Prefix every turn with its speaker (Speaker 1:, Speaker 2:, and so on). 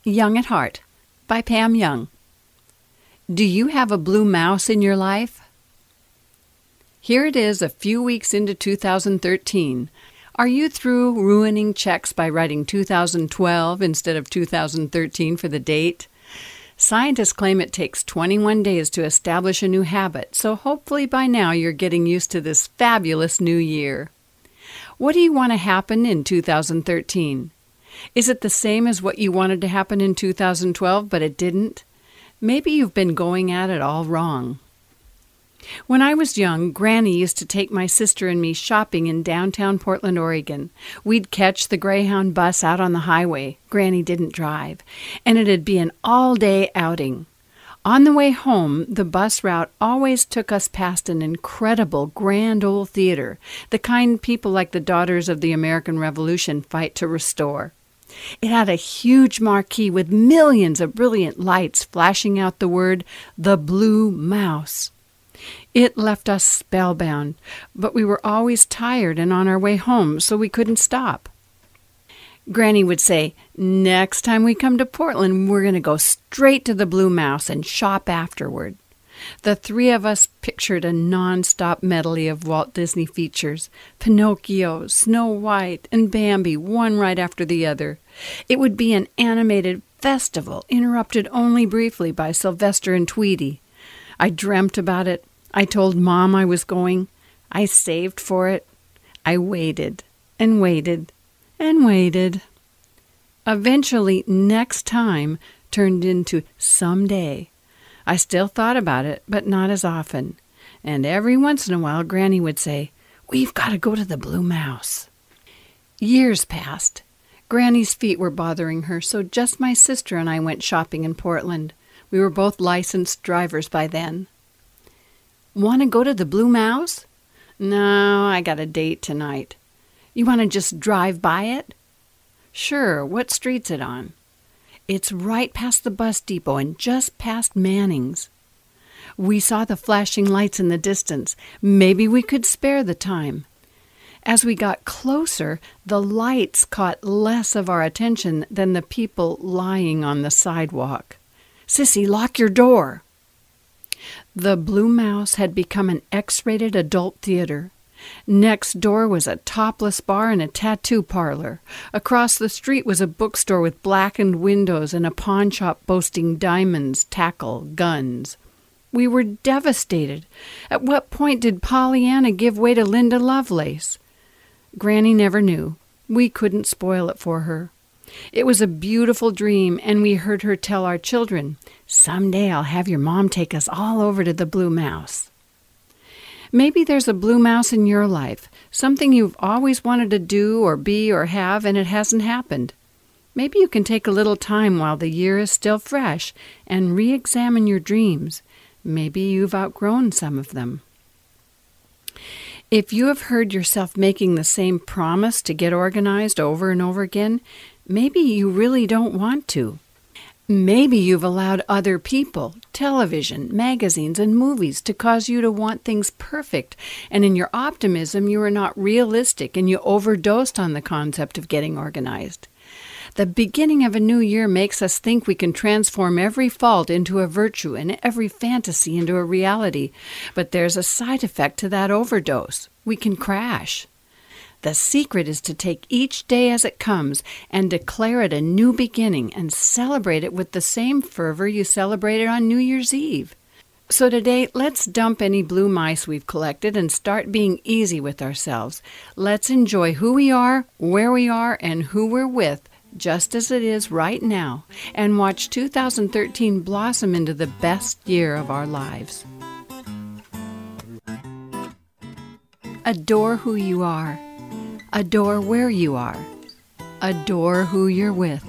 Speaker 1: Young at Heart by Pam Young. Do you have a blue mouse in your life? Here it is a few weeks into 2013. Are you through ruining checks by writing 2012 instead of 2013 for the date? Scientists claim it takes 21 days to establish a new habit, so hopefully by now you're getting used to this fabulous new year. What do you want to happen in 2013? Is it the same as what you wanted to happen in 2012, but it didn't? Maybe you've been going at it all wrong. When I was young, Granny used to take my sister and me shopping in downtown Portland, Oregon. We'd catch the Greyhound bus out on the highway. Granny didn't drive, and it'd be an all-day outing. On the way home, the bus route always took us past an incredible grand old theater, the kind people like the Daughters of the American Revolution fight to restore. It had a huge marquee with millions of brilliant lights flashing out the word, "The Blue Mouse." It left us spellbound, but we were always tired and on our way home, so we couldn't stop. Granny would say, "Next time we come to Portland, we're going to go straight to the Blue Mouse and shop afterward." The three of us pictured a non-stop medley of Walt Disney features, Pinocchio, Snow White, and Bambi, one right after the other. It would be an animated festival, interrupted only briefly by Sylvester and Tweety. I dreamt about it. I told Mom I was going. I saved for it. I waited and waited and waited. Eventually, next time turned into someday. I still thought about it, but not as often. And every once in a while, Granny would say, "We've got to go to the Blue Mouse." Years passed. Granny's feet were bothering her, so just my sister and I went shopping in Portland. We were both licensed drivers by then. "Want to go to the Blue Mouse?" "No, I got a date tonight." "You want to just drive by it?" "Sure. What street's it on?" "It's right past the bus depot and just past Manning's." We saw the flashing lights in the distance. Maybe we could spare the time. As we got closer, the lights caught less of our attention than the people lying on the sidewalk. "Sissy, lock your door." The Blue Mouse had become an X-rated adult theater. Next door was a topless bar and a tattoo parlor. Across the street was a bookstore with blackened windows and a pawn shop boasting diamonds, tackle, guns. We were devastated. At what point did Pollyanna give way to Linda Lovelace? Granny never knew. We couldn't spoil it for her. It was a beautiful dream, and we heard her tell our children, "Someday I'll have your mom take us all over to the Blue Mouse." Maybe there's a blue mouse in your life, something you've always wanted to do or be or have, and it hasn't happened. Maybe you can take a little time while the year is still fresh and re-examine your dreams. Maybe you've outgrown some of them. If you have heard yourself making the same promise to get organized over and over again, maybe you really don't want to. Maybe you've allowed other people, television, magazines, and movies to cause you to want things perfect, and in your optimism you are not realistic and you overdosed on the concept of getting organized. The beginning of a new year makes us think we can transform every fault into a virtue and every fantasy into a reality, but there's a side effect to that overdose. We can crash. The secret is to take each day as it comes and declare it a new beginning and celebrate it with the same fervor you celebrated on New Year's Eve. So today, let's dump any blue mice we've collected and start being easy with ourselves. Let's enjoy who we are, where we are, and who we're with, just as it is right now, and watch 2013 blossom into the best year of our lives. Adore who you are. Adore where you are. Adore who you're with.